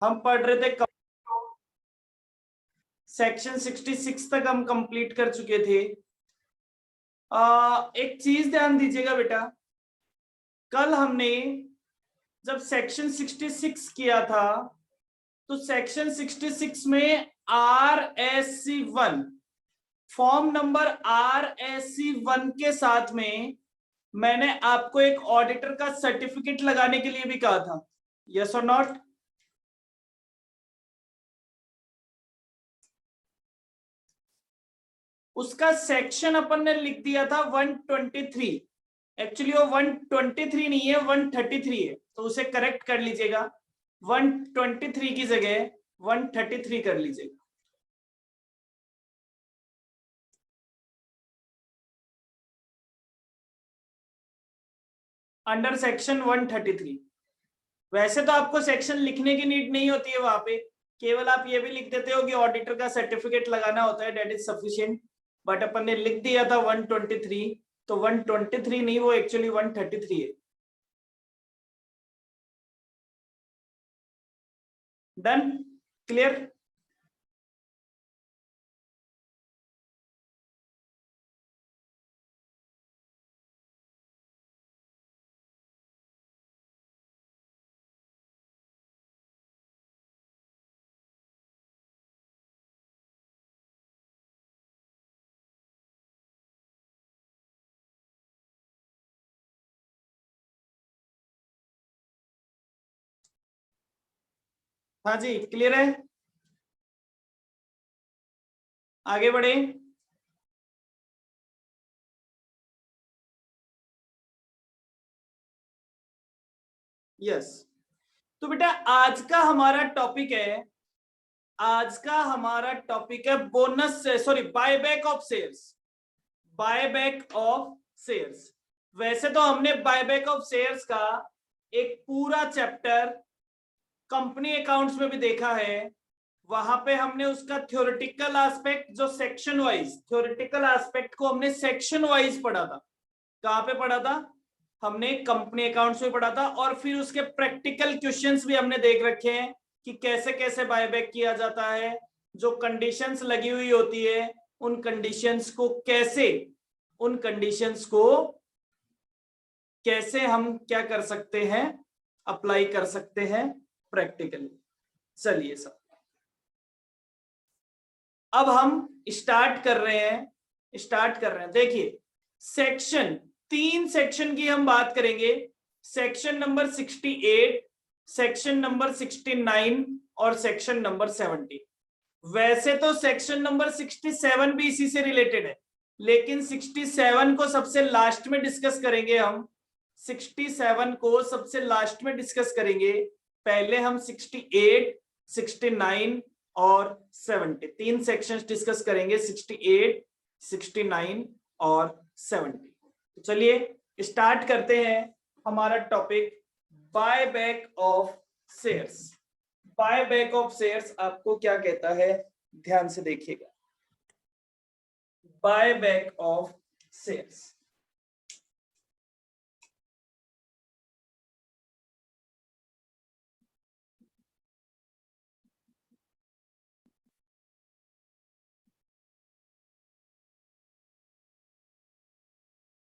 हम पढ़ रहे थे सेक्शन 66 तक हम कंप्लीट कर चुके थे। एक चीज ध्यान दीजिएगा बेटा, कल हमने जब सेक्शन 66 किया था तो सेक्शन 66 में RSC1 फॉर्म नंबर RSC1 के साथ में मैंने आपको एक ऑडिटर का सर्टिफिकेट लगाने के लिए भी कहा था, यस और नॉट? उसका सेक्शन अपन ने लिख दिया था 123। एक्चुअली वो 123 नहीं है, 133 है, तो उसे करेक्ट कर लीजिएगा। 123 की जगह 133 कर लीजिएगा। Under section 133। वैसे तो आपको सेक्शन लिखने की नीड नहीं होती है वहां पे, केवल आप ये भी लिख देते हो कि ऑडिटर का सर्टिफिकेट लगाना होता है, डेट इज सफिशिएंट। बट अपन ने लिख दिया था 123, तो 123 नहीं, वो एक्चुअली 133 है। डन? क्लियर? हाँ जी, क्लियर है? आगे बढ़े। यस। तो बेटा आज का हमारा टॉपिक है, आज का हमारा टॉपिक है bonus, sorry, buyback of shares. Buyback of shares. वैसे तो हमने बायबैक ऑफ शेयर्स का एक पूरा चैप्टर कंपनी अकाउंट्स में भी देखा है। वहां पे हमने उसका थ्योरेटिकल एस्पेक्ट, जो सेक्शन वाइज थ्योरेटिकल एस्पेक्ट को हमने सेक्शन वाइज पढ़ा था। कहां पे पढ़ा था? हमने कंपनी अकाउंट्स में पढ़ा था। और फिर उसके प्रैक्टिकल क्वेश्चंस भी हमने देख रखे हैं कि कैसे कैसे बायबैक किया जाता है, जो कंडीशंस लगी हुई होती है उन कंडीशंस को कैसे, उन कंडीशंस को कैसे हम क्या कर सकते हैं, अप्लाई कर सकते हैं प्रैक्टिकली। चलिए सब, अब हम स्टार्ट कर रहे हैं। देखिए, सेक्शन, 3 सेक्शन की हम बात करेंगे। सेक्शन नंबर 68, सेक्शन नंबर 69 और सेक्शन नंबर 70। वैसे तो सेक्शन नंबर 67 भी इसी से रिलेटेड है, लेकिन 67 को सबसे लास्ट में डिस्कस करेंगे हम। 67 को सबसे लास्ट में डिस्कस करेंगे। पहले हम 68, 69 और 70 3 सेक्शंस डिस्कस करेंगे, 68, 69 और 70। तो चलिए स्टार्ट करते हैं हमारा topic, buyback of shares. Buyback of shares आपको क्या कहता है, ध्यान से देखिएगा। बायबैक ऑफ शेयर्स,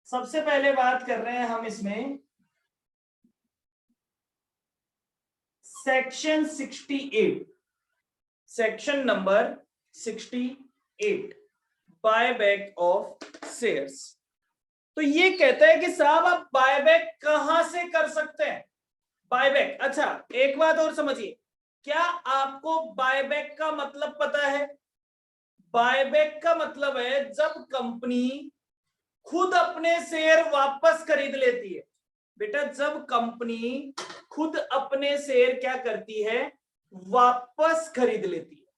सबसे पहले बात कर रहे हैं हम इसमें section 68, section number 68, buyback of shares. तो ये कहता है कि साहब आप बायबैक कहां से कर सकते हैं? बायबैक, अच्छा एक बात और समझिए, क्या आपको बायबैक का मतलब पता है? बायबैक का मतलब है जब कंपनी खुद अपने शेयर वापस खरीद लेती है। बेटा जब कंपनी खुद अपने शेयर क्या करती है, वापस खरीद लेती है।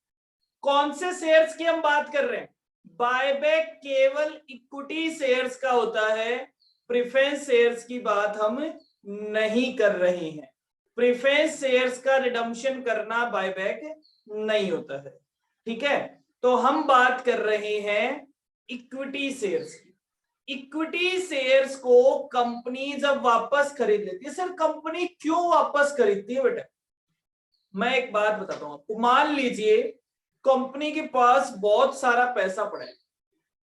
कौन से शेयर्स की हम बात कर रहे हैं? बायबैक केवल इक्विटी शेयर्स का होता है, प्रेफरेंस शेयर्स की बात हम नहीं कर रहे हैं। प्रेफरेंस शेयर्स का रिडम्पशन करना बायबैक नहीं होता है, ठीक है? तो हम बात कर रहे हैं इक्विटी शेयर्स की। इक्विटी शेयर्स को कंपनी जब वापस खरीद लेती है, सर कंपनी क्यों वापस खरीदती है बेटा? मैं एक बात बताता हूं आपको, मान लीजिए कंपनी के पास बहुत सारा पैसा पड़ा है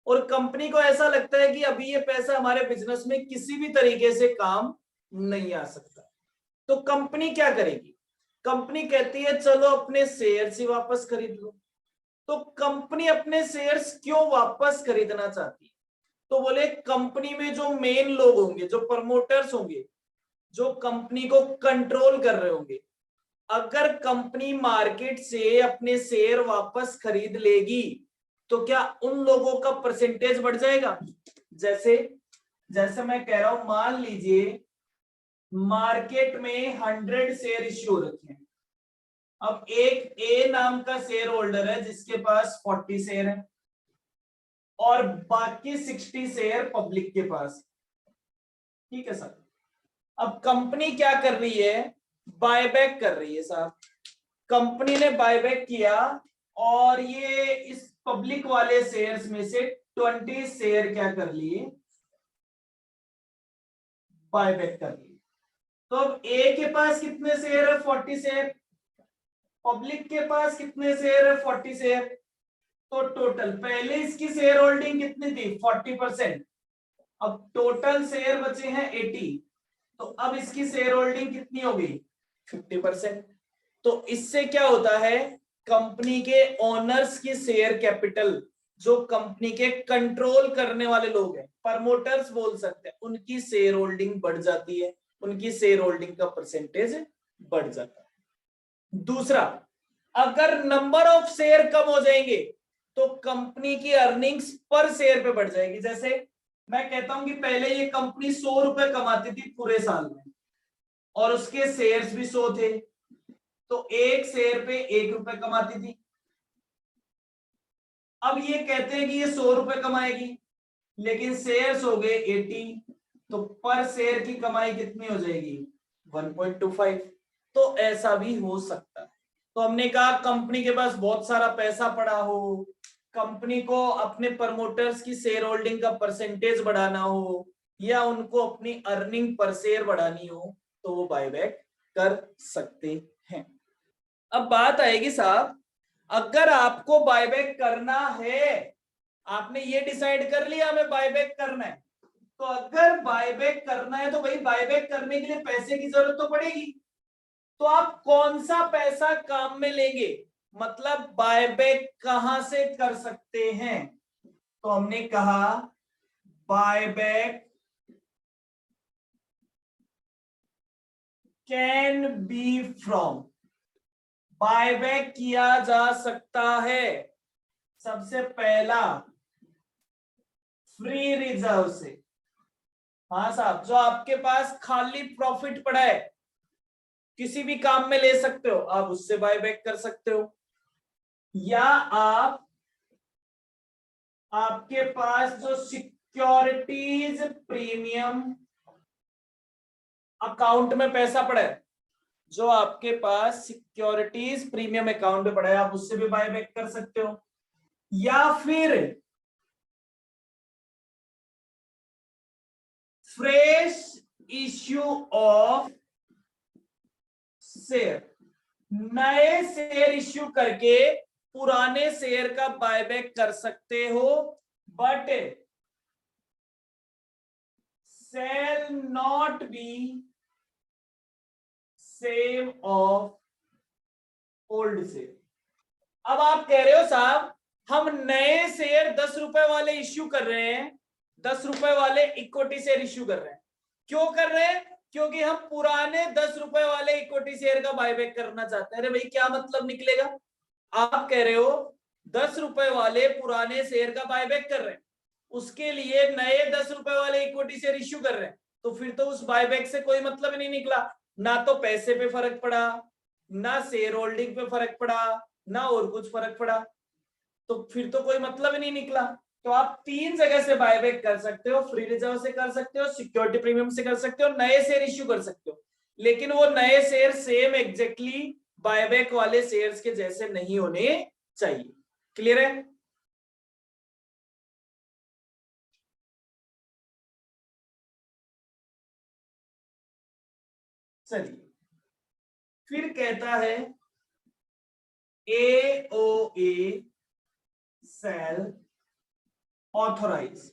और कंपनी को ऐसा लगता है कि अभी ये पैसा हमारे बिजनेस में किसी भी तरीके से काम नहीं आ सकता, तो कंपनी क्या करेगी? कंपनी कहती है चलो अपने शेयर्स ही वापस खरीद लो। तो कंपनी अपने शेयर्स क्यों वापस खरीदना चाहती है? तो बोले कंपनी में जो मेन लोग होंगे, जो प्रमोटर्स होंगे, जो कंपनी को कंट्रोल कर रहे होंगे, अगर कंपनी मार्केट से अपने शेयर वापस खरीद लेगी तो क्या उन लोगों का परसेंटेज बढ़ जाएगा? जैसे जैसे मैं कह रहा हूं, मान लीजिए मार्केट में 100 शेयर इश्यू हो रखे हैं। अब एक ए नाम का शेयर होल्डर है जिसके पास 40 शेयर है और बाकी 60 शेयर पब्लिक के पास। ठीक है सर। अब कंपनी क्या कर रही है? बायबैक कर रही है साहब। कंपनी ने बायबैक किया और ये इस पब्लिक वाले शेयर्स में से 20 शेयर क्या कर लिए? बायबैक कर लिए। तो अब ए के पास कितने शेयर है? 40 शेयर। पब्लिक के पास कितने शेयर है? 40 शेयर। तो टोटल पहले इसकी शेयर होल्डिंग कितनी थी? 40%। अब टोटल शेयर बचे हैं 80, तो अब इसकी शेयर होल्डिंग कितनी हो गई? 50%। तो इससे क्या होता है? कंपनी के ओनर्स की शेयर कैपिटल, जो कंपनी के कंट्रोल करने वाले लोग हैं, प्रमोटर्स बोल सकते हैं, उनकी शेयर होल्डिंग बढ़ जाती है, उनकी शेयर होल्डिंग का परसेंटेज बढ़ जाता है। दूसरा, अगर नंबर ऑफ शेयर कम हो जाएंगे तो कंपनी की अर्निंग्स पर शेयर पे बढ़ जाएगी। जैसे मैं कहता हूं कि पहले ये कंपनी 100 रुपए कमाती थी पूरे साल में और उसके शेयर्स भी 100 थे, तो एक शेयर पे 1 रुपए कमाती थी। अब ये कहते हैं कि ये 100 रुपए कमाएगी, लेकिन शेयर्स हो गए 80, तो पर शेयर की कमाई कितनी हो जाएगी? 1.25। तो ऐसा भी हो सकता है। तो हमने कहा कंपनी के पास बहुत सारा पैसा पड़ा हो, कंपनी को अपने प्रमोटर्स की शेयर होल्डिंग का परसेंटेज बढ़ाना हो, या उनको अपनी अर्निंग पर शेयर बढ़ानी हो, तो वो बायबैक कर सकते हैं। अब बात आएगी साहब, अगर आपको बायबैक करना है, आपने ये डिसाइड कर लिया हमें बायबैक करना है, तो अगर बायबैक करना है तो भाई बायबैक करने के लिए पैसे की जरूरत तो पड़ेगी। तो आप कौन सा पैसा काम में लेंगे? मतलब बायबैक कहां से कर सकते हैं? तो हमने कहा buyback can be from, buyback किया जा सकता है सबसे पहला फ्री रिजर्व से। हाँ साहब, जो आपके पास खाली प्रॉफिट पड़ा है, किसी भी काम में ले सकते हो, आप उससे बायबैक कर सकते हो। या आप, आपके पास जो सिक्योरिटीज प्रीमियम अकाउंट में पैसा पड़ा है, जो आपके पास सिक्योरिटीज प्रीमियम अकाउंट में पड़ा है, आप उससे भी बायबैक कर सकते हो। या फिर फ्रेश इश्यू ऑफ शेयर, नए शेयर इश्यू करके पुराने शेयर का बायबैक कर सकते हो, but shall not be same of old share. अब आप कह रहे हो साहब हम नए शेयर 10 रुपए वाले इश्यू कर रहे हैं, 10 रुपए वाले इक्विटी शेयर इश्यू कर रहे हैं। क्यों कर रहे हैं? क्योंकि हम पुराने 10 रुपए वाले इक्विटी शेयर का बायबैक करना चाहते हैं। अरे भाई क्या मतलब निकलेगा? आप कह रहे हो 10 रुपए वाले पुराने शेयर का बायबैक कर रहे हैं, उसके लिए नए 10 रुपए वाले इक्विटी शेयर इश्यू कर रहे हैं, तो फिर तो उस बायबैक से कोई मतलब नहीं निकला। ना तो पैसे पे फर्क पड़ा, ना शेयर होल्डिंग पे फर्क पड़ा, ना और कुछ फर्क पड़ा, तो फिर तो कोई मतलब ही नहीं निकला। तो आप तीन जगह से बायबैक कर सकते हो, फ्री रिजर्व से कर सकते हो, सिक्योरिटी प्रीमियम से कर सकते हो, नए शेयर इश्यू कर सकते हो, लेकिन वो नए शेयर सेम एग्जैक्टली बायबैक वाले शेयर्स के जैसे नहीं होने चाहिए। क्लियर है? चलिए, फिर कहता है AOA shall authorize,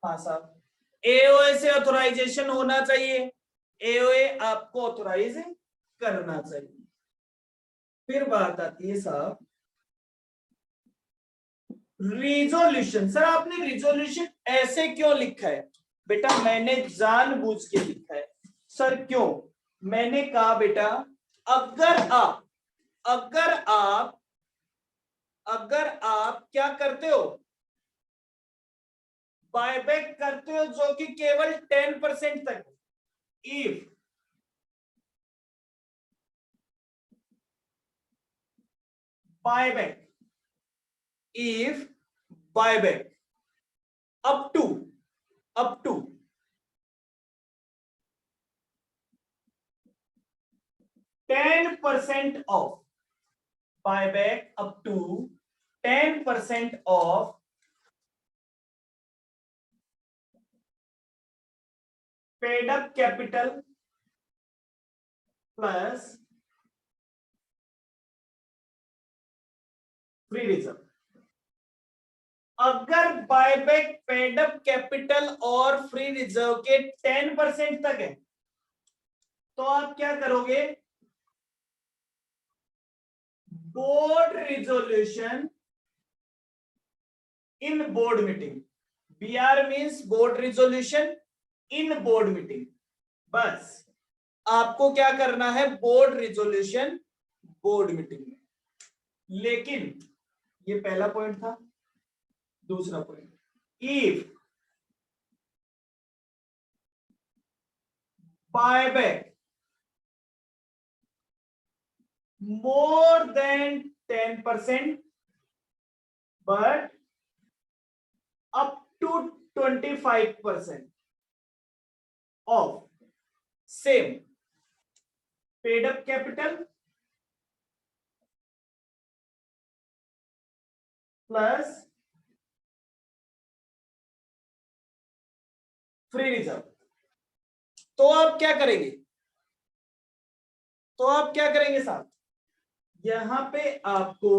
हाँ साहब, एओए से ऑथोराइजेशन होना चाहिए, एओए आपको ऑथोराइज करना चाहिए। फिर बात आती है साहब रिजोल्यूशन। सर आपने रिजोल्यूशन ऐसे क्यों लिखा है? बेटा मैंने जानबूझ के लिखा है। सर क्यों? मैंने कहा बेटा अगर आप क्या करते हो, बायबैक करते हो जो कि केवल 10% तक, if buyback if buyback up to 10% of buyback up to 10% of paid up capital plus free reserve. अगर बायबैक पेड अप कैपिटल और फ्री रिजर्व के 10% तक है तो आप क्या करोगे, board resolution in board meeting, BR means board resolution in board meeting. बस आपको क्या करना है, बोर्ड रिजोल्यूशन बोर्ड मीटिंग में। लेकिन ये पहला पॉइंट था। दूसरा point, if buyback more than 10% but up to 25% of same paid up capital plus free reserve. तो आप क्या करेंगे, साहब, यहां पे आपको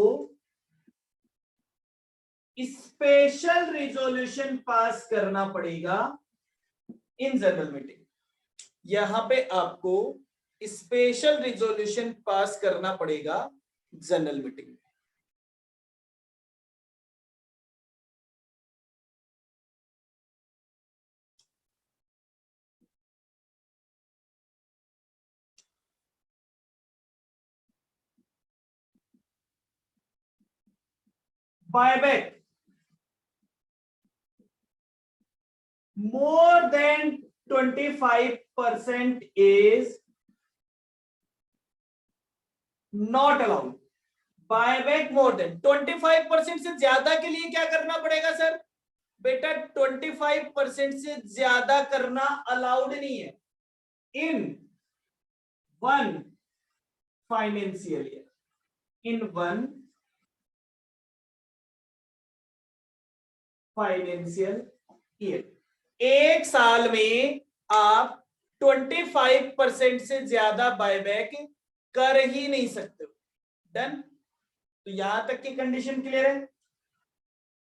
स्पेशल रिजोल्यूशन पास करना पड़ेगा इन जनरल मीटिंग। यहां पे आपको स्पेशल रिजोल्यूशन पास करना पड़ेगा general meeting. Buyback more than 25% is not allowed। Buyback more than 25% से ज्यादा के लिए क्या करना पड़ेगा सर? बेटा 25% से ज्यादा करना अलाउड नहीं है in one financial year, in one financial year. एक साल में आप 25% से ज्यादा बायबैक कर ही नहीं सकते हो। डन? तो यहां तक की कंडीशन क्लियर है।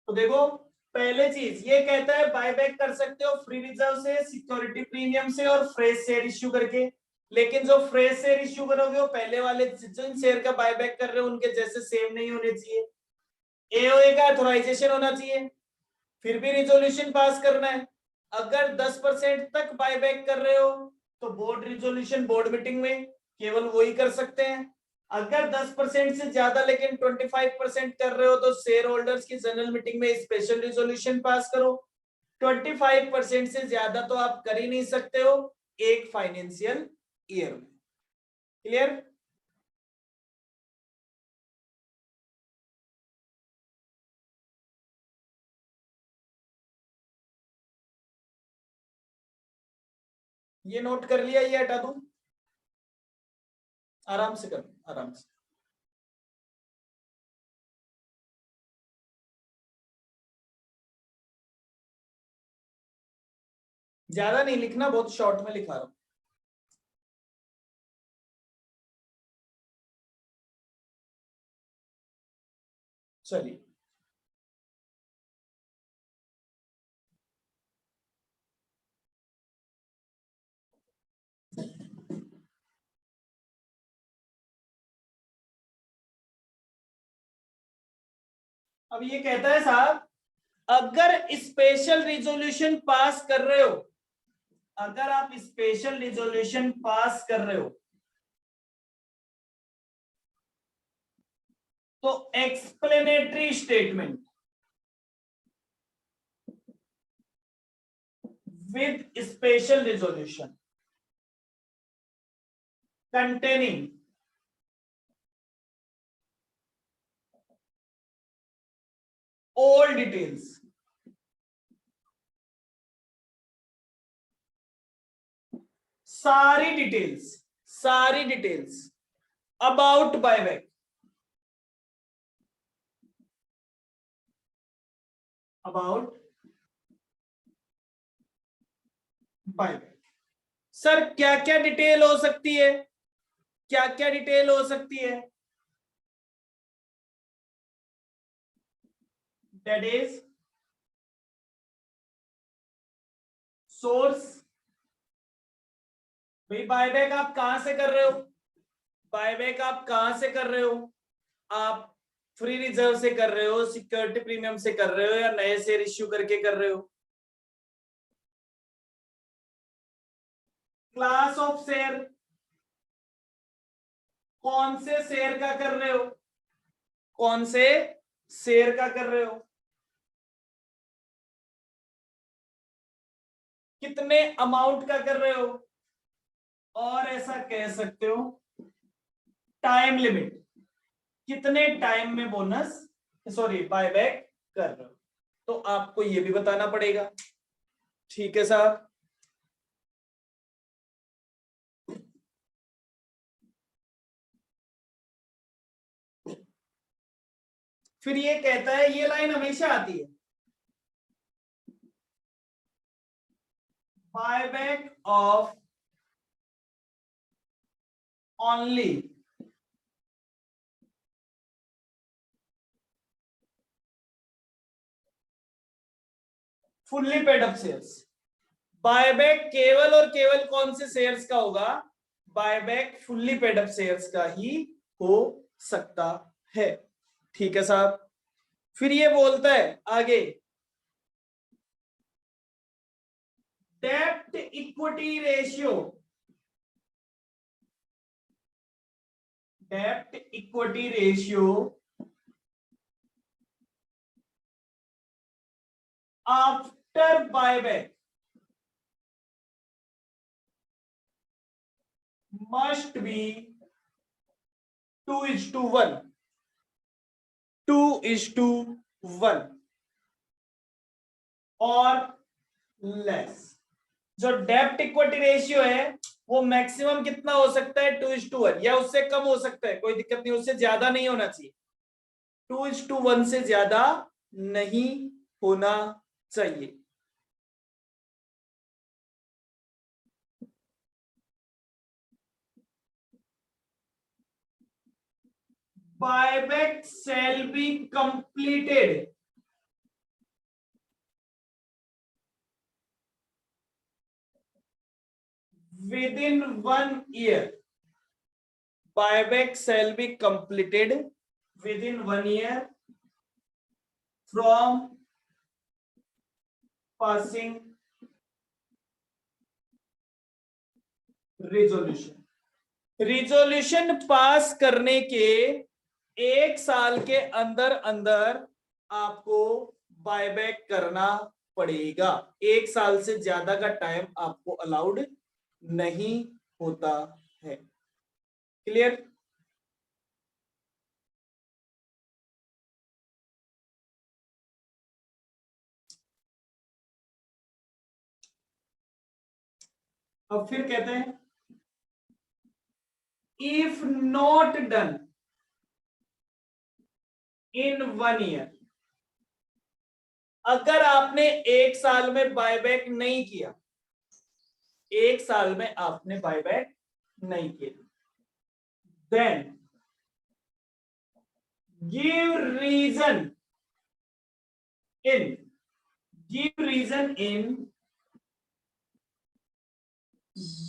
तो देखो पहले चीज ये कहता है बायबैक कर सकते हो फ्री रिजर्व से, सिक्योरिटी प्रीमियम से और फ्रेश शेयर इश्यू करके। लेकिन जो फ्रेश शेयर इश्यू करोगे वो पहले वाले जिन शेयर का बायबैक कर रहे हो उनके जैसे सेम नहीं होने चाहिए। एओए का ऑथराइजेशन होना चाहिए, फिर भी रिजोल्यूशन पास करना है। अगर 10% तक बायबैक कर रहे हो तो बोर्ड रिजोल्यूशन बोर्ड मीटिंग में केवल वो ही कर सकते हैं। अगर 10% से ज्यादा लेकिन 25% कर रहे हो तो शेयर होल्डर्स की जनरल मीटिंग में स्पेशल रिजोल्यूशन पास करो। 25% से ज्यादा तो आप कर ही नहीं सकते हो एक फाइनेंशियल ईयर में। क्लियर? ये नोट कर लिया, ये हटा दूं? आराम से कर, आराम से। ज्यादा नहीं लिखना, बहुत शॉर्ट में लिखा रहा हूं। चलिए, अब ये कहता है साहब, अगर स्पेशल रिजोल्यूशन पास कर रहे हो, अगर आप स्पेशल रिजोल्यूशन पास कर रहे हो तो explanatory statement with special resolution containing all details सारी details about buyback, about buyback. Sir क्या क्या डिटेल हो सकती है, क्या क्या डिटेल हो सकती है? That is source. भाई बायबैक आप कहां से कर रहे हो, बायबैक आप कहां से कर रहे हो? आप फ्री रिजर्व से कर रहे हो, सिक्योरिटी प्रीमियम से कर रहे हो, या नए शेयर इश्यू करके कर रहे हो? क्लास ऑफ शेयर, कौन से शेयर का कर रहे हो, कौन से शेयर का कर रहे हो? कितने अमाउंट का कर रहे हो? और ऐसा कह सकते हो टाइम लिमिट, कितने टाइम में बोनस सॉरी बायबैक कर रहे हो, तो आपको ये भी बताना पड़ेगा। ठीक है साहब, फिर ये कहता है, ये लाइन हमेशा आती है, buyback of only fully paid up shares. Buyback केवल और केवल कौन से शेयर्स का होगा? Buyback fully paid up shares का ही हो सकता है। ठीक है साहब, फिर ये बोलता है आगे, डेब्ट इक्विटी रेशियो, डेब्ट equity ratio after buyback must be 2:1, 2:1 और लेस। जो डेब्ट इक्विटी रेशियो है वो मैक्सिमम कितना हो सकता है? 2:1, या उससे कम हो सकता है, कोई दिक्कत नहीं, उससे ज्यादा नहीं होना चाहिए, 2:1 से ज्यादा नहीं होना चाहिए। buyback shall be completed within 1 year. Buyback shall be completed within 1 year from passing resolution. Resolution pass करने के 1 साल के अंदर अंदर आपको बायबैक करना पड़ेगा। 1 साल से ज्यादा का टाइम आपको अलाउड नहीं होता है। क्लियर? अब फिर कहते हैं, if not done in 1 year, अगर आपने 1 साल में बायबैक नहीं किया, 1 साल में आपने बायबैक नहीं किया, then give reason in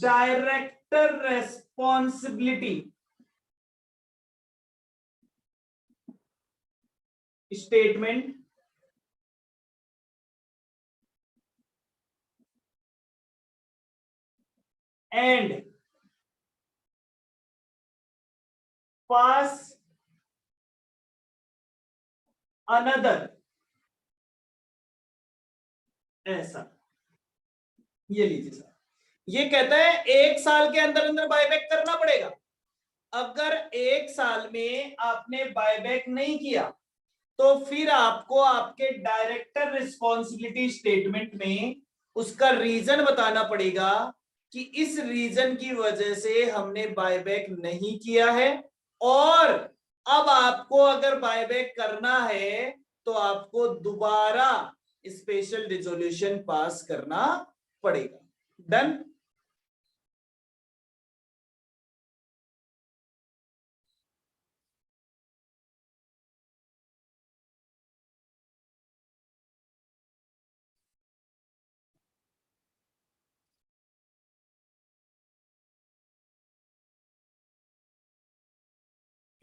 director responsibility statement and pass another, ऐसा। ये लीजिए सर, ये कहता है 1 साल के अंदर अंदर बायबैक करना पड़ेगा। अगर 1 साल में आपने बायबैक नहीं किया तो फिर आपको आपके डायरेक्टर रिस्पॉन्सिबिलिटी स्टेटमेंट में उसका रीजन बताना पड़ेगा कि इस रीजन की वजह से हमने बायबैक नहीं किया है, और अब आपको अगर बायबैक करना है तो आपको दोबारा स्पेशल रिजोल्यूशन पास करना पड़ेगा। डन।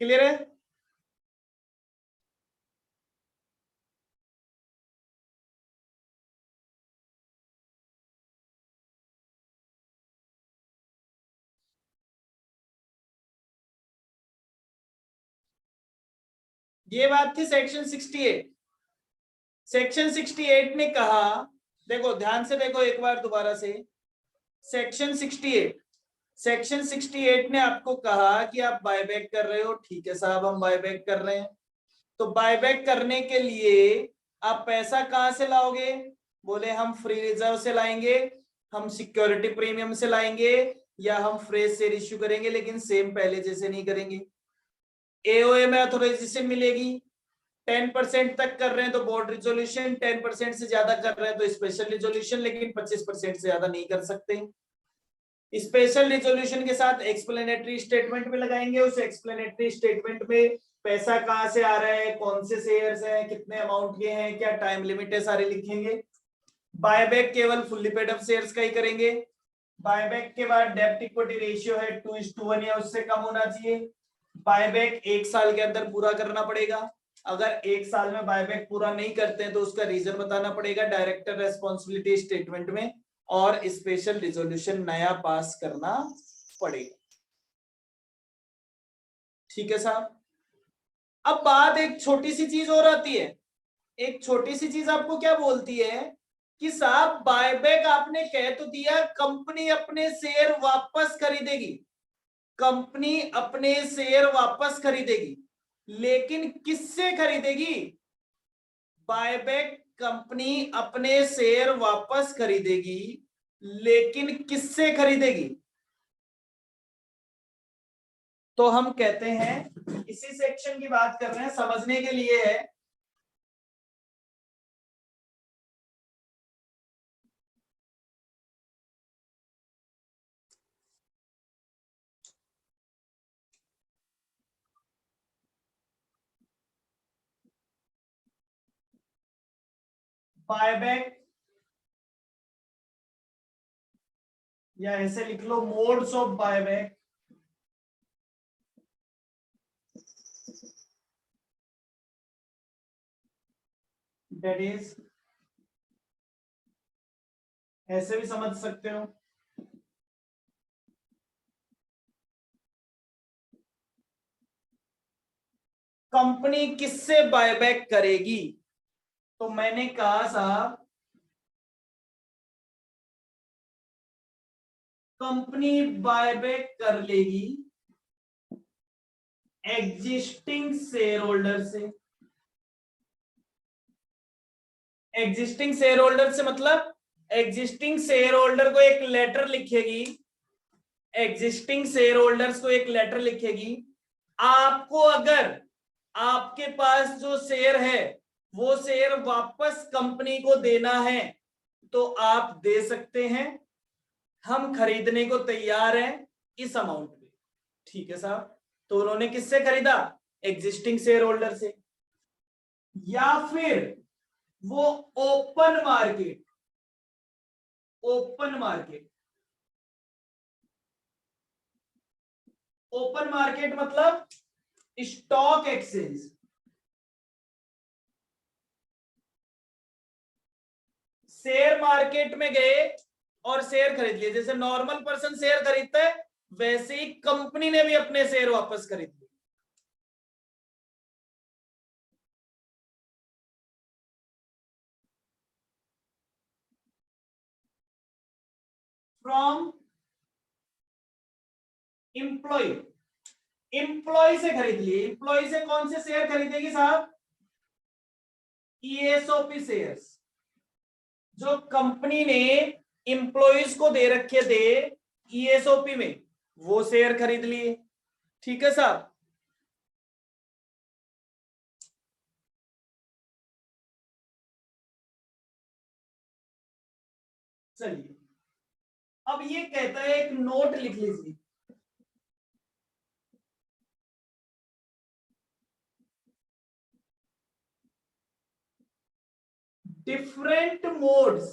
क्लियर है? ये बात थी सेक्शन 68। सेक्शन 68 ने कहा, देखो ध्यान से देखो एक बार दोबारा से, सेक्शन 68 ने आपको कहा कि आप बायबैक कर रहे हो, ठीक है साहब हम बायबैक कर रहे हैं। तो बायबैक करने के लिए आप पैसा कहां से लाओगे? बोले हम फ्री रिजर्व से लाएंगे, हम सिक्योरिटी प्रीमियम से लाएंगे, या हम फ्रेश शेयर इश्यू करेंगे, लेकिन सेम पहले जैसे नहीं करेंगे। एओए में ऑथराइजेशन मिलेगी, 10% तक कर रहे हैं तो बोर्ड रिजोल्यूशन, 10% से ज्यादा कर रहे हैं तो स्पेशल रिजोल्यूशन, लेकिन 25% से ज्यादा नहीं कर सकते। स्पेशल रिजोल्यूशन के साथ एक्सप्लेनेटरी स्टेटमेंट में लगाएंगे, उस एक्सप्लेनेटरी स्टेटमेंट में पैसा कहां से आ रहा है, कौन से शेयर्स हैं, कितने अमाउंट के हैं, क्या टाइम लिमिट है, सारे लिखेंगे। बायबैक केवल फुल्ली पेड अप शेयर्स का ही करेंगे। बायबैक के बाद डेब्ट इक्विटी रेशियो है 2:1 या उससे कम होना चाहिए। बायबैक 1 साल के अंदर पूरा करना पड़ेगा। अगर 1 साल में बायबैक पूरा नहीं करते हैं तो उसका रीजन बताना पड़ेगा डायरेक्टर रेस्पॉन्सिबिलिटी स्टेटमेंट में, और स्पेशल रिजोल्यूशन नया पास करना पड़ेगा। ठीक है साहब। अब बात एक छोटी सी चीज और आती है। एक छोटी सी चीज आपको क्या बोलती है कि साहब बायबैक आपने कह तो दिया कंपनी अपने शेयर वापस खरीदेगी, कंपनी अपने शेयर वापस खरीदेगी, लेकिन किससे खरीदेगी? बायबैक कंपनी अपने शेयर वापस खरीदेगी, लेकिन किससे खरीदेगी? तो हम कहते हैं, इसी सेक्शन की बात कर रहे हैं, समझने के लिए है। बायबैक, या ऐसे लिख लो modes of buyback. That is, ऐसे भी समझ सकते हो। कंपनी किससे बायबैक करेगी? तो मैंने कहा साहब कंपनी बायबैक कर लेगी एग्जिस्टिंग शेयर होल्डर से। एग्जिस्टिंग शेयर होल्डर से मतलब एग्जिस्टिंग शेयर होल्डर को एक लेटर लिखेगी, एग्जिस्टिंग शेयर होल्डर्स को एक लेटर लिखेगी। आपको अगर आपके पास जो शेयर है वो शेयर वापस कंपनी को देना है तो आप दे सकते हैं, हम खरीदने को तैयार हैं इस अमाउंट पे। ठीक है साहब। तो उन्होंने किससे खरीदा? एग्जिस्टिंग शेयर होल्डर से, या फिर वो open market, open market, open market मतलब स्टॉक एक्सचेंज, शेयर मार्केट में गए और शेयर खरीद लिए। जैसे नॉर्मल पर्सन शेयर खरीदता है, वैसे ही कंपनी ने भी अपने शेयर वापस खरीद लिए। फ्रॉम एम्प्लॉय, एम्प्लॉय से खरीद लिए। एम्प्लॉय से कौन से शेयर खरीदेगी साहब? ईएसओपी शेयर्स, जो कंपनी ने एम्प्लॉयज को दे रखे थे ईएसओपी में, वो शेयर खरीद लिए। ठीक है साहब। चलिए, अब ये कहता है, एक नोट लिख लीजिए, different modes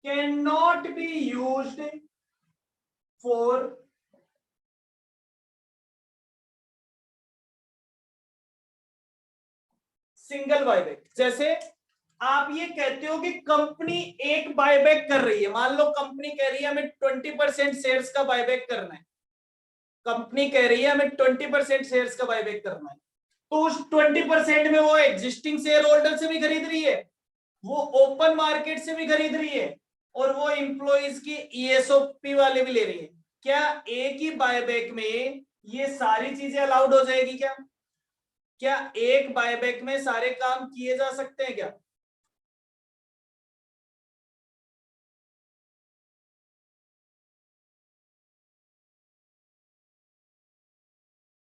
can not be used for single buyback. जैसे आप ये कहते हो कि कंपनी एक बायबैक कर रही है, मान लो कंपनी कह रही है हमें 20% शेयर्स का बायबैक करना है, कंपनी कह रही है हमें 20% शेयर्स का बायबैक करना है, तो उस 20% में वो एग्जिस्टिंग शेयर होल्डर से भी खरीद रही है, वो ओपन मार्केट से भी खरीद रही है, और वो एम्प्लॉइज की ईएसओपी वाले भी ले रही है। क्या एक ही बायबैक में ये सारी चीजें अलाउड हो जाएगी? क्या क्या एक बायबैक में सारे काम किए जा सकते हैं क्या?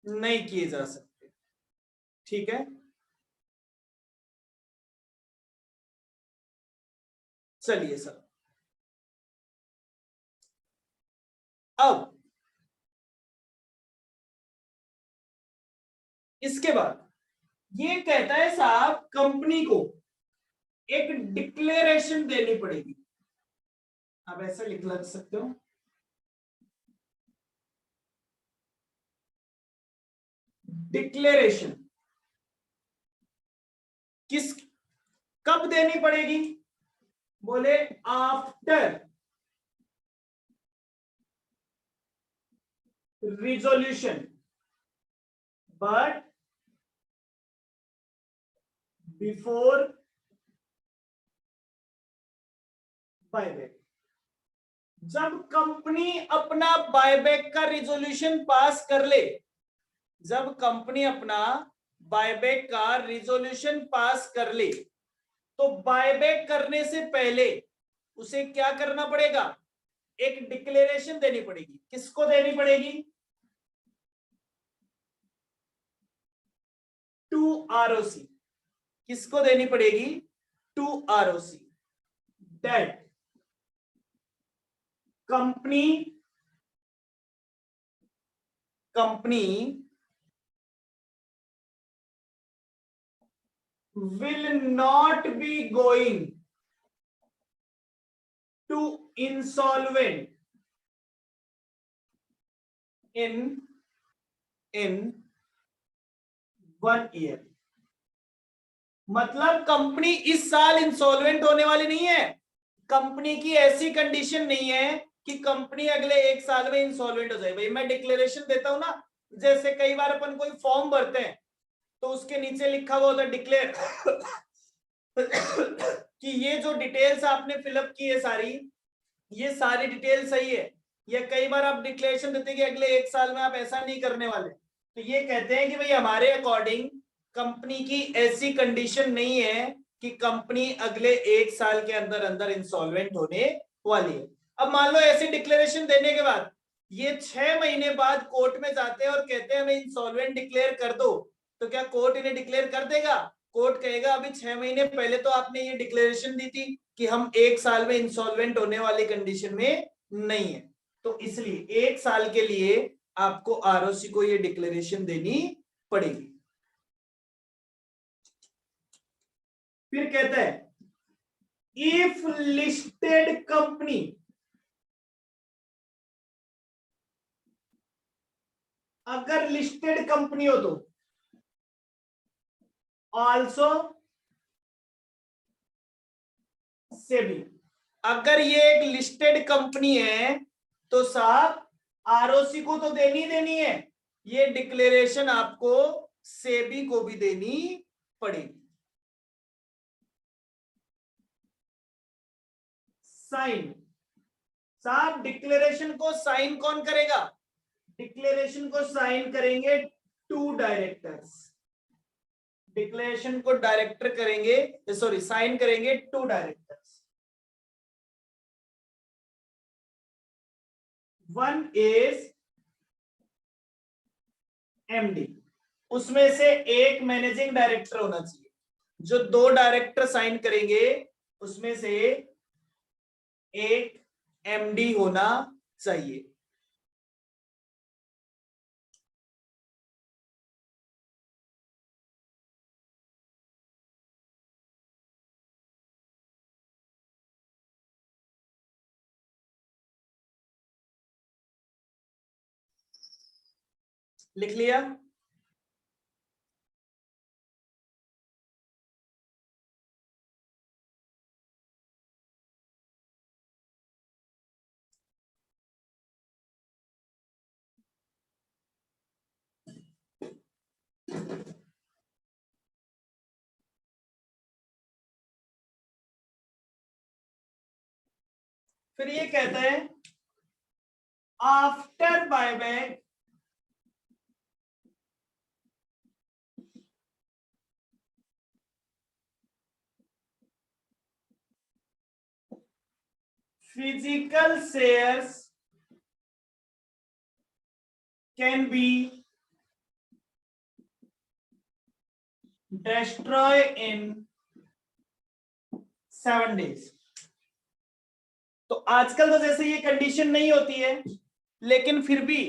नहीं किए जा सकते। ठीक है, चलिए सर। अब इसके बाद ये कहता है साहब, कंपनी को एक डिक्लेरेशन देनी पड़ेगी। आप ऐसा लिख सकते हो, डिक्लेरेशन किस, कब देनी पड़ेगी? बोले after resolution, but before buyback. जब कंपनी अपना बायबैक का रिजोल्यूशन पास कर ले, जब कंपनी अपना बायबैक का रिजोल्यूशन पास कर ले, तो बायबैक करने से पहले उसे क्या करना पड़ेगा? एक डिक्लेरेशन देनी पड़ेगी। किसको देनी पड़ेगी? To ROC. किसको देनी पड़ेगी? To ROC, that company will not be going to insolvent in 1 year। मतलब कंपनी इस साल इंसॉल्वेंट होने वाली नहीं है। कंपनी की ऐसी कंडीशन नहीं है कि कंपनी अगले 1 साल में इंसॉल्वेंट हो जाए। भाई मैं डिक्लेरेशन देता हूं ना, जैसे कई बार अपन कोई फॉर्म भरते हैं तो उसके नीचे लिखा हुआ होता है डिक्लेयर कि ये जो डिटेल्स आपने फिलअप की है सारी, ये सारी डिटेल सही है। या कई बार आप डिक्लेरेशन देते हैं कि अगले 1 साल में आप ऐसा नहीं करने वाले, तो ये कहते हैं कि भाई हमारे अकॉर्डिंग कंपनी की ऐसी कंडीशन नहीं है कि कंपनी अगले 1 साल के अंदर अंदर इंसॉल्वेंट होने वाली है। अब मान लो ऐसी डिक्लेरेशन देने के बाद ये 6 महीने बाद कोर्ट में जाते हैं और कहते हैं हमें इंसॉल्वेंट डिक्लेयर कर दो, तो क्या कोर्ट इन्हें डिक्लेयर कर देगा? कोर्ट कहेगा अभी 6 महीने पहले तो आपने ये डिक्लेरेशन दी थी कि हम 1 साल में इंसॉल्वेंट होने वाली कंडीशन में नहीं है। तो इसलिए 1 साल के लिए आपको आरओसी को ये डिक्लेरेशन देनी पड़ेगी। फिर कहता है इफ लिस्टेड कंपनी, अगर लिस्टेड कंपनी हो तो ऑल्सो सेबी, अगर ये एक लिस्टेड कंपनी है तो साहब आरओसी को तो देनी है, ये डिक्लेरेशन आपको सेबी को भी देनी पड़ेगी। साइन, साहब डिक्लेरेशन को साइन कौन करेगा? डिक्लेरेशन को साइन करेंगे टू डायरेक्टर्स, डिक्लेरेशन को डायरेक्टर करेंगे, सॉरी साइन करेंगे two directors. One is MD, उसमें से एक मैनेजिंग डायरेक्टर होना चाहिए। जो दो डायरेक्टर साइन करेंगे उसमें से एक एमडी होना चाहिए। लिख लिया? फिर ये कहता है after buyback physical shares can be destroyed in 7 days। तो आजकल तो जैसे ये कंडीशन नहीं होती है, लेकिन फिर भी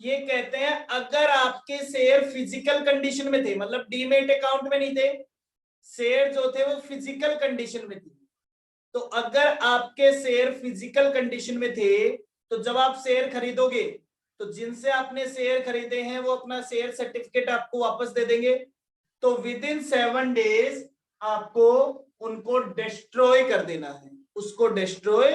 ये कहते हैं अगर आपके शेयर फिजिकल कंडीशन में थे, मतलब डीमेट अकाउंट में नहीं थे, शेयर जो थे वो फिजिकल कंडीशन में थे, तो अगर आपके शेयर फिजिकल कंडीशन में थे तो जब आप शेयर खरीदोगे तो जिनसे आपने शेयर खरीदे हैं वो अपना शेयर सर्टिफिकेट आपको वापस दे देंगे। तो विद इन 7 डेज आपको उनको डिस्ट्रॉय कर देना है, उसको डिस्ट्रॉय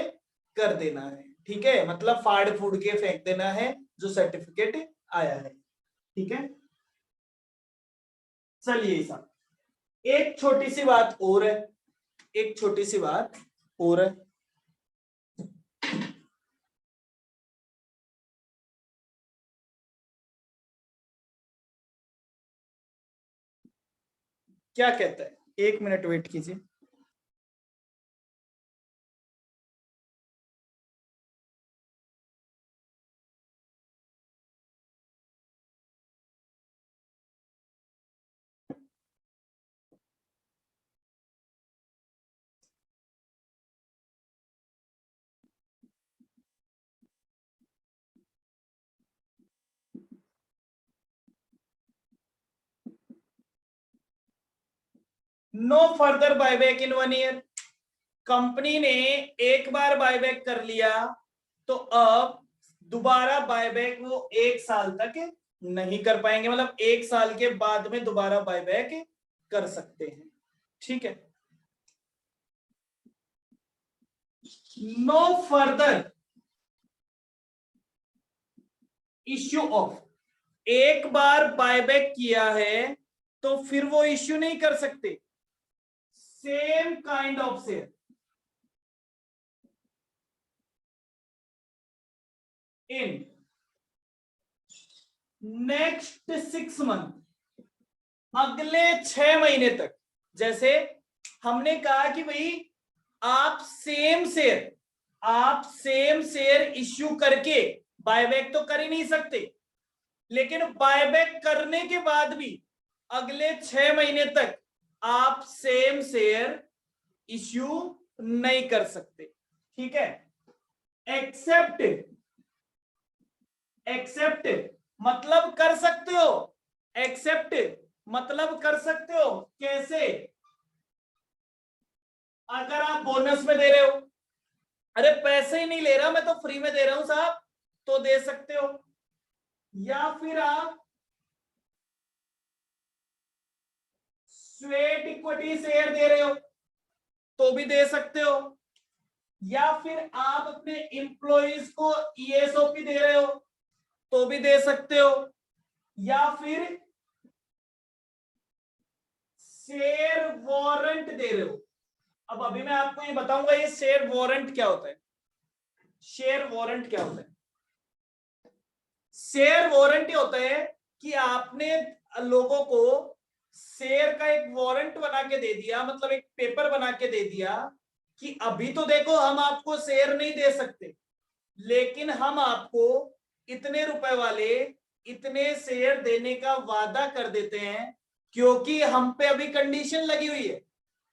कर देना है। ठीक है, मतलब फाड़ फूड़ के फेंक देना है जो सर्टिफिकेट आया है। ठीक है, चलिए साहब एक छोटी सी बात और है, एक छोटी सी बात और है। क्या कहता है, 1 मिनट वेट कीजिए। नो फर्दर बायबैक इन 1 ईयर, कंपनी ने एक बार बायबैक कर लिया तो अब दोबारा बायबैक वो 1 साल तक नहीं कर पाएंगे, मतलब 1 साल के बाद में दोबारा बायबैक कर सकते हैं। ठीक है, नो फर्दर इश्यू ऑफ, एक बार बायबैक किया है तो फिर वो इश्यू नहीं कर सकते same kind of share in next 6 month, अगले 6 महीने तक। जैसे हमने कहा कि भाई आप सेम शेयर इश्यू करके बायबैक तो कर ही नहीं सकते, लेकिन बायबैक करने के बाद भी अगले 6 महीने तक आप सेम शेयर इश्यू नहीं कर सकते। ठीक है, एक्सेप्ट मतलब कर सकते हो, एक्सेप्ट मतलब कर सकते हो। कैसे? अगर आप बोनस में दे रहे हो, अरे पैसे ही नहीं ले रहा मैं तो फ्री में दे रहा हूं साहब, तो दे सकते हो। या फिर आप स्वेट इक्विटी शेयर दे रहे हो तो भी दे सकते हो। या फिर आप अपने एम्प्लॉइज को ईएसओपी दे रहे हो तो भी दे सकते हो। या फिर शेयर वारंट दे रहे हो। अब अभी मैं आपको ये बताऊंगा ये शेयर वारंट क्या होता है। शेयर वारंट क्या होता है? शेयर वारंट ये होता है कि आपने लोगों को शेयर का एक वारंट बना के दे दिया, मतलब एक पेपर बना के दे दिया कि अभी तो देखो हम आपको शेयर नहीं दे सकते, लेकिन हम आपको इतने रुपए वाले इतने शेयर देने का वादा कर देते हैं, क्योंकि हम पे अभी कंडीशन लगी हुई है,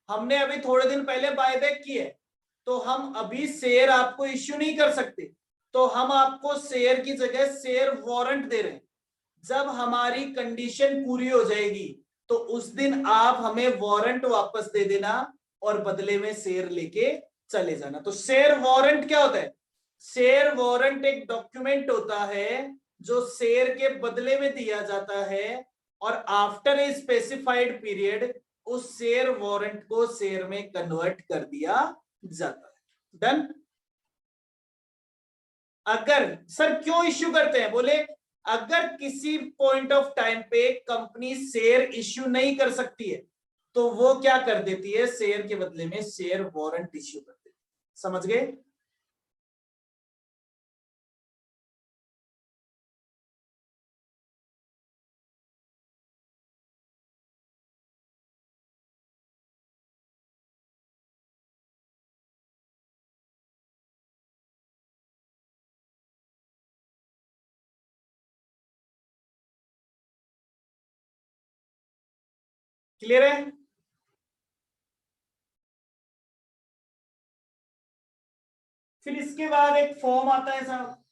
हमने अभी थोड़े दिन पहले बायबैक की है, तो हम अभी शेयर आपको इश्यू नहीं कर सकते, तो हम आपको शेयर की जगह शेयर वारंट दे रहे हैं। जब हमारी कंडीशन पूरी हो जाएगी तो उस दिन आप हमें वारंट वापस दे देना और बदले में शेयर लेके चले जाना। तो शेयर वारंट क्या होता है? शेयर वारंट एक डॉक्यूमेंट होता है जो शेयर के बदले में दिया जाता है, और आफ्टर ए स्पेसिफाइड पीरियड उस शेयर वारंट को शेयर में कन्वर्ट कर दिया जाता है। डन। अगर सर क्यों इश्यू करते हैं, बोले अगर किसी पॉइंट ऑफ टाइम पे कंपनी शेयर इश्यू नहीं कर सकती है तो वो क्या कर देती है, शेयर के बदले में शेयर वारंट इश्यू कर देती है। समझ गए? क्लियर है? फिर इसके बाद एक फॉर्म आता है साहब।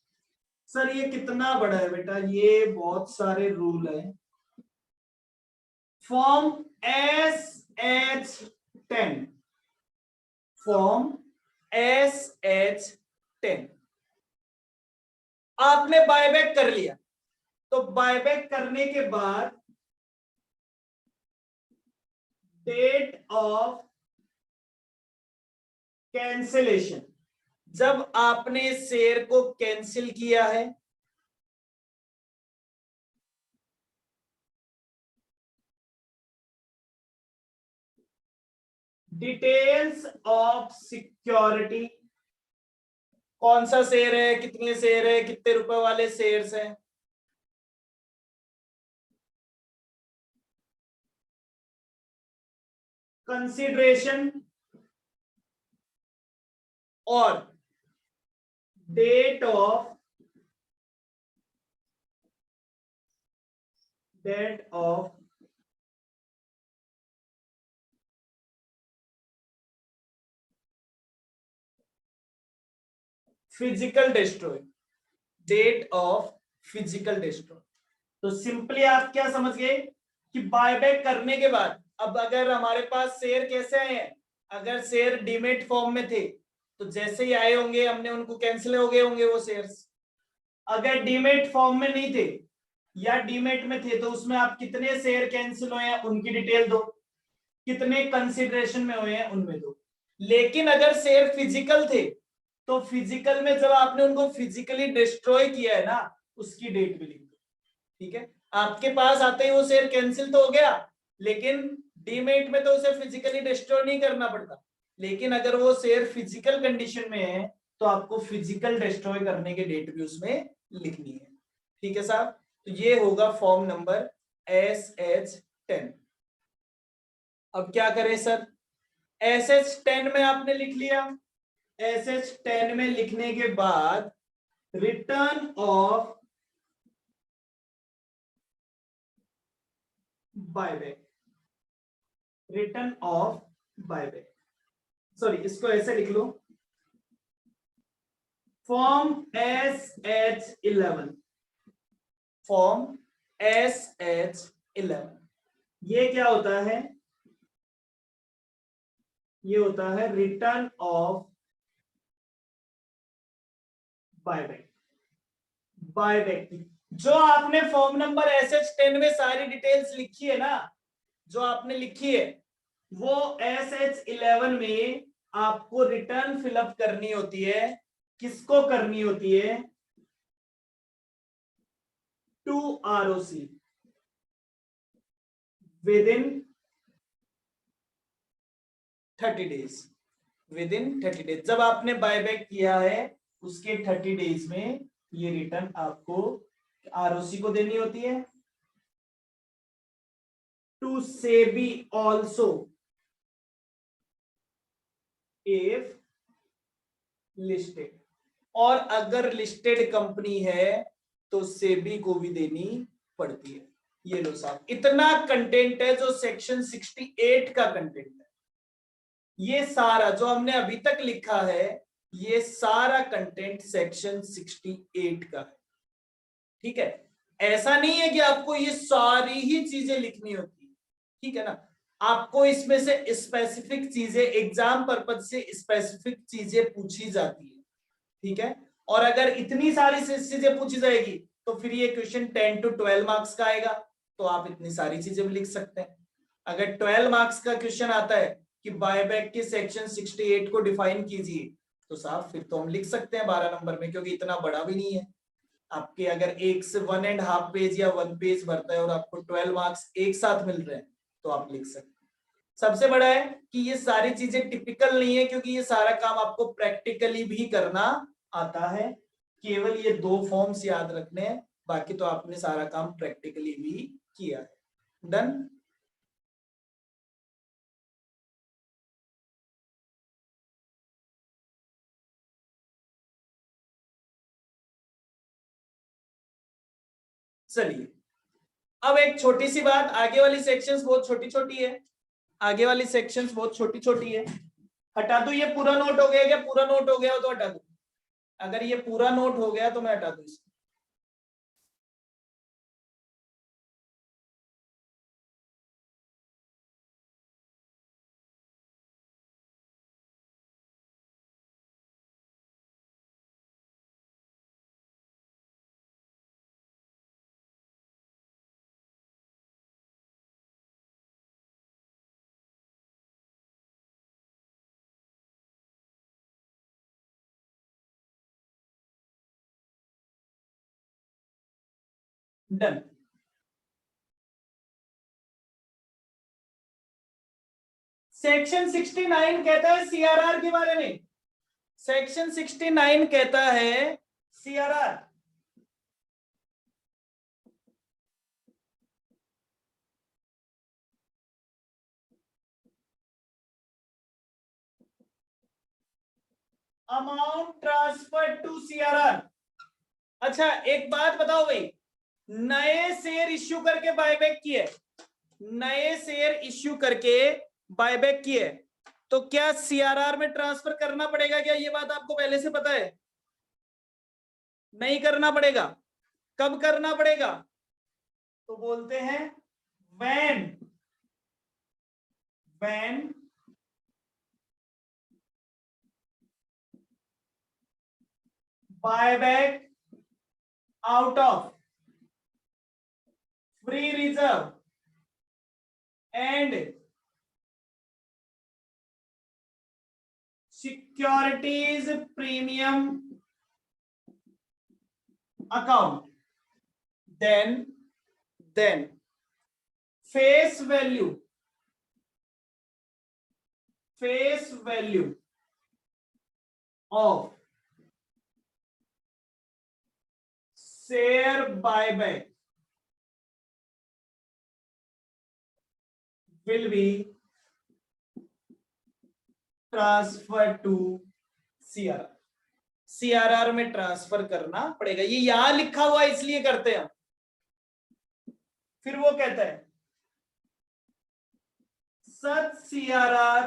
सर ये कितना बड़ा है बेटा, ये बहुत सारे रूल है। Form SH10, form SH10। आपने बायबैक कर लिया, तो बायबैक करने के बाद डेट ऑफ कैंसिलेशन, जब आपने शेयर को कैंसिल किया है, डिटेल्स ऑफ सिक्योरिटी, कौन सा शेयर है, कितने शेयर है, कितने रुपए वाले शेयर्स हैं, कंसिडरेशन और date of physical destroy, date of physical destroy. तो सिंपली आप क्या समझ गए कि बायबैक करने के बाद अब अगर हमारे पास शेयर कैसे आए हैं, अगर शेयर डीमेट फॉर्म में थे तो जैसे ही आए होंगे हमने उनको कैंसिल हो गए होंगे वो शेयर्स। अगर डीमेट फॉर्म में नहीं थे या डीमेट में थे तो उसमें आप कितने शेयर कैंसिल हुए हैं उनकी डिटेल दो, कितने कंसिडरेशन में हुए हैं उनमें दो। लेकिन अगर शेयर फिजिकल थे तो फिजिकल में जब आपने उनको फिजिकली डिस्ट्रॉय किया है ना उसकी डेट भी लिख दो। ठीक है, आपके पास आते ही वो शेयर कैंसिल तो हो गया, लेकिन डीमेट में तो उसे फिजिकली डिस्ट्रॉय नहीं करना पड़ता, लेकिन अगर वो शेयर फिजिकल कंडीशन में है तो आपको फिजिकल डिस्ट्रॉय करने की डेट भी उसमें लिखनी है। ठीक है साहब, तो ये होगा फॉर्म नंबर SH10। अब क्या करें सर, SH10 में आपने लिख लिया, SH10 में लिखने के बाद return of buyback, return of buyback, sorry इसको ऐसे लिख लो, फॉर्म SH11, फॉर्म SH11। ये क्या होता है? ये होता है रिटर्न ऑफ बायबैक। बायबैक की जो आपने फॉर्म नंबर SH10 में सारी डिटेल्स लिखी है ना, जो आपने लिखी है, वो SH11 में आपको रिटर्न फिलअप करनी होती है। किसको करनी होती है? To ROC within 30 days. Within 30 days जब आपने बायबैक किया है उसके 30 डेज में ये रिटर्न आपको ROC को देनी होती है। To SEBI also if listed, और अगर लिस्टेड कंपनी है तो सेबी को भी देनी पड़ती है। ये लो साहब, इतना कंटेंट है जो सेक्शन 68 का कंटेंट है। ये सारा जो हमने अभी तक लिखा है, ये सारा कंटेंट सेक्शन 68 का है। ठीक है, ऐसा नहीं है कि आपको ये सारी ही चीजें लिखनी होती है, ठीक है ना। आपको इसमें से स्पेसिफिक चीजें, एग्जाम पर्पज से स्पेसिफिक चीजें पूछी जाती है, ठीक है। और अगर इतनी सारी चीजें पूछी जाएगी तो फिर ये क्वेश्चन 10 to 12 मार्क्स का आएगा, तो आप इतनी सारी चीजें भी लिख सकते हैं। अगर 12 मार्क्स का क्वेश्चन आता है कि बायबैक के सेक्शन 68 को डिफाइन कीजिए, तो साहब फिर तो हम लिख सकते हैं 12 नंबर में, क्योंकि इतना बड़ा भी नहीं है। आपके अगर एक से 1.5 पेज या 1 पेज भरता है और आपको 12 मार्क्स एक साथ मिल रहे हैं, तो आप लिख सकते हैं। सबसे बड़ा है कि ये सारी चीजें टिपिकल नहीं है, क्योंकि ये सारा काम आपको प्रैक्टिकली भी करना आता है। केवल ये 2 फॉर्म्स याद रखने हैं, बाकी तो आपने सारा काम प्रैक्टिकली भी किया है। डन। चलिए, अब एक छोटी सी बात, आगे वाली सेक्शंस बहुत छोटी छोटी है। आगे वाली सेक्शंस बहुत छोटी छोटी है। हटा दो, ये पूरा नोट हो गया क्या? पूरा नोट हो गया हो तो हटा दो। अगर ये पूरा नोट हो गया तो मैं हटा दूं इसको। डन। सेक्शन 69 कहता है CRR के बारे में। सेक्शन 69 कहता है CRR। Amount transfer to CRR। अच्छा एक बात बताओ भाई, नए शेयर इश्यू करके बायबैक किए, नए शेयर इश्यू करके बायबैक किए, तो क्या CRR में ट्रांसफर करना पड़ेगा क्या? ये बात आपको पहले से पता है? नहीं करना पड़ेगा। कब करना पड़ेगा? तो बोलते हैं when buyback out of free reserve and securities premium account, then face value of share buyback will be transferred to CRR। CRR में ट्रांसफर करना पड़ेगा, ये यहां लिखा हुआ है इसलिए करते हैं हम। फिर वो कहता है such CRR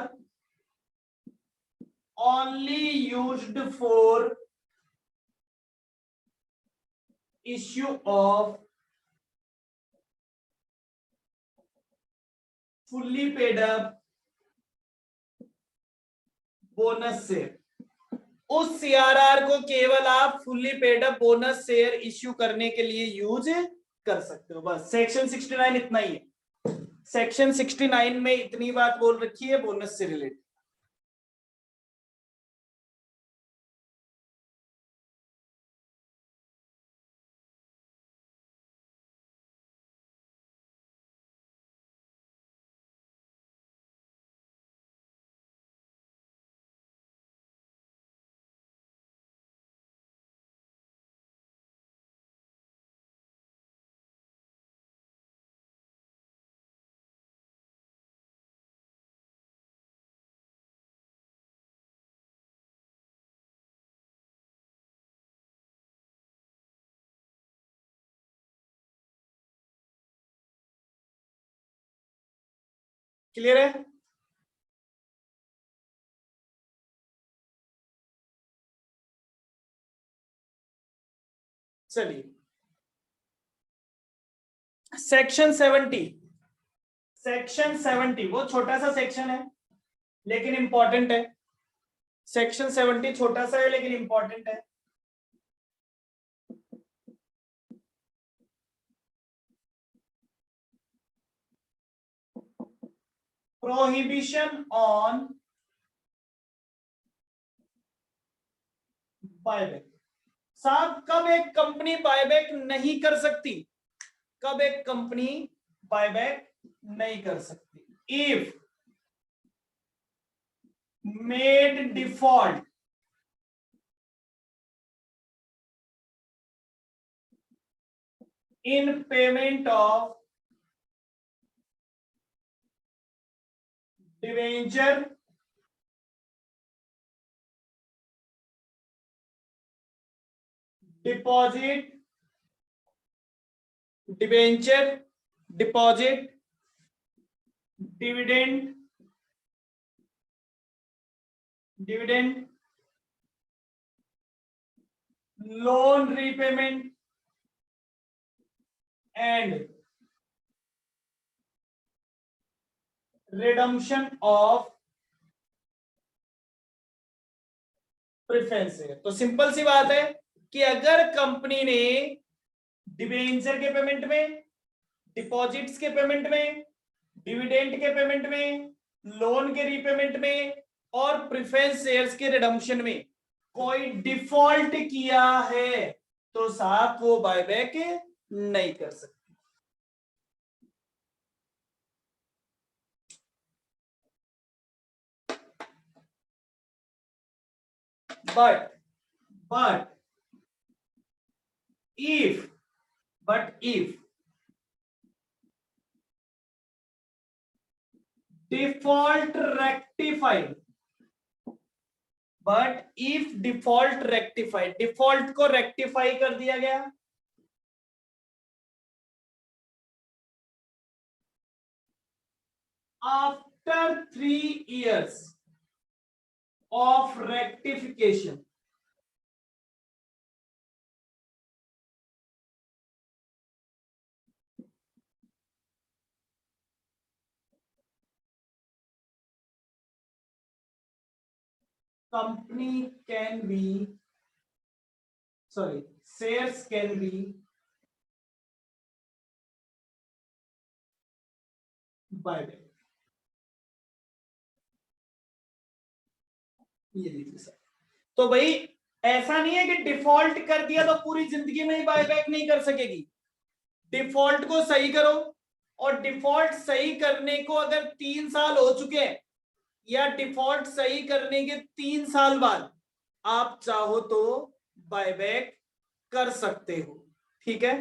only used for issue of fully paid up bonus share, उस सीआरआर को केवल आप fully paid up bonus share issue करने के लिए यूज कर सकते हो। बस सेक्शन 69 इतना ही है। सेक्शन 69 में इतनी बात बोल रखी है बोनस से रिलेटेड। क्लियर है? चलिए सेक्शन 70, सेक्शन 70 वो छोटा सा सेक्शन है लेकिन इंपॉर्टेंट है। सेक्शन 70 छोटा सा है लेकिन इंपॉर्टेंट है। Prohibition on buyback. साहब कब एक कंपनी बायबैक नहीं कर सकती? कब एक कंपनी बायबैक नहीं कर सकती? If made default in payment of debenture deposit, debenture deposit, dividend, dividend, loan repayment and redemption of preference है। तो सिंपल सी बात है कि अगर कंपनी ने डिबेंचर के पेमेंट में, डिपॉजिट्स के पेमेंट में, डिविडेंड के पेमेंट में, लोन के रीपेमेंट में और प्रेफरेंस शेयर्स के रिडम्पशन में कोई डिफॉल्ट किया है तो साहब वो बायबैक नहीं कर सकते। but if default rectified, but if default rectified, default को रेक्टिफाई कर दिया गया after 3 years of rectification, company can be, sorry, shares can be buyback। ये लीजिए सर। तो भाई ऐसा नहीं है कि डिफॉल्ट कर दिया तो पूरी जिंदगी में ही बायबैक नहीं कर सकेगी। डिफॉल्ट को सही करो और डिफॉल्ट सही करने को अगर 3 साल हो चुके हैं या डिफॉल्ट सही करने के 3 साल बाद आप चाहो तो बायबैक कर सकते हो। ठीक है।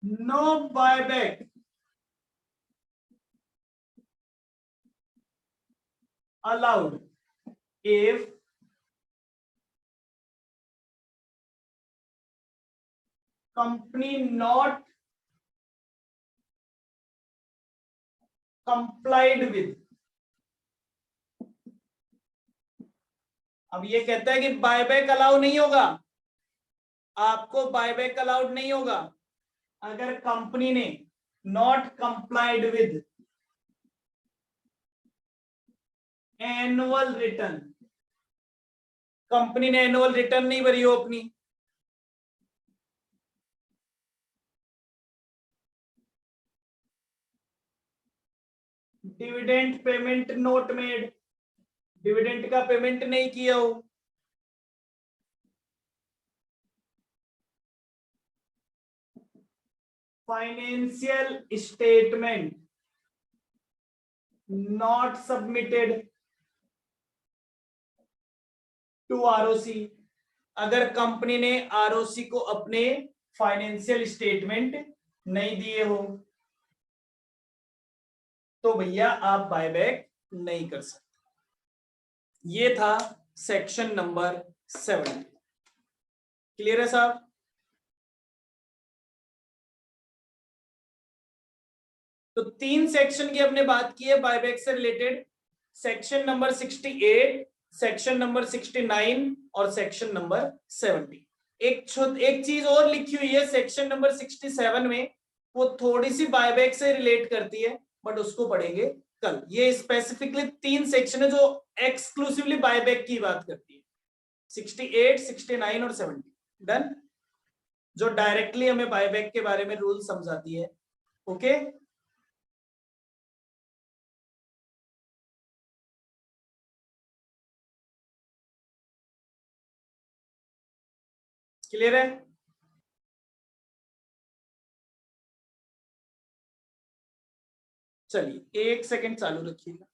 No buyback allowed if company not complied with। अब ये कहता है कि बायबैक अलाउ नहीं होगा, आपको बायबैक अलाउड नहीं होगा अगर कंपनी ने not complied with annual return, company ने एनुअल रिटर्न नहीं भरी हो अपनी, dividend payment not made, dividend का पेमेंट नहीं किया हो, financial statement not submitted to ROC, अगर कंपनी ने आरओसी को अपने फाइनेंशियल स्टेटमेंट नहीं दिए हो तो भैया आप बायबैक नहीं कर सकते। ये था सेक्शन नंबर 7। क्लियर है साहब? तो 3 सेक्शन की हमने बात की है बायबैक से related, section number 68, section number 69 और सेक्शन नंबर 70। एक चीज और लिखी हुई है सेक्शन नंबर 67 में, वो थोड़ी सी बायबैक से रिलेट करती है बट उसको पढ़ेंगे कल। ये स्पेसिफिकली 3 सेक्शन है जो एक्सक्लूसिवली बायबैक की बात करती है, 68, 69 और 70। डन, जो डायरेक्टली हमें बायबैक के बारे में रूल समझाती है। ओके, क्लियर है? चलिए 1 सेकंड चालू रखिएगा।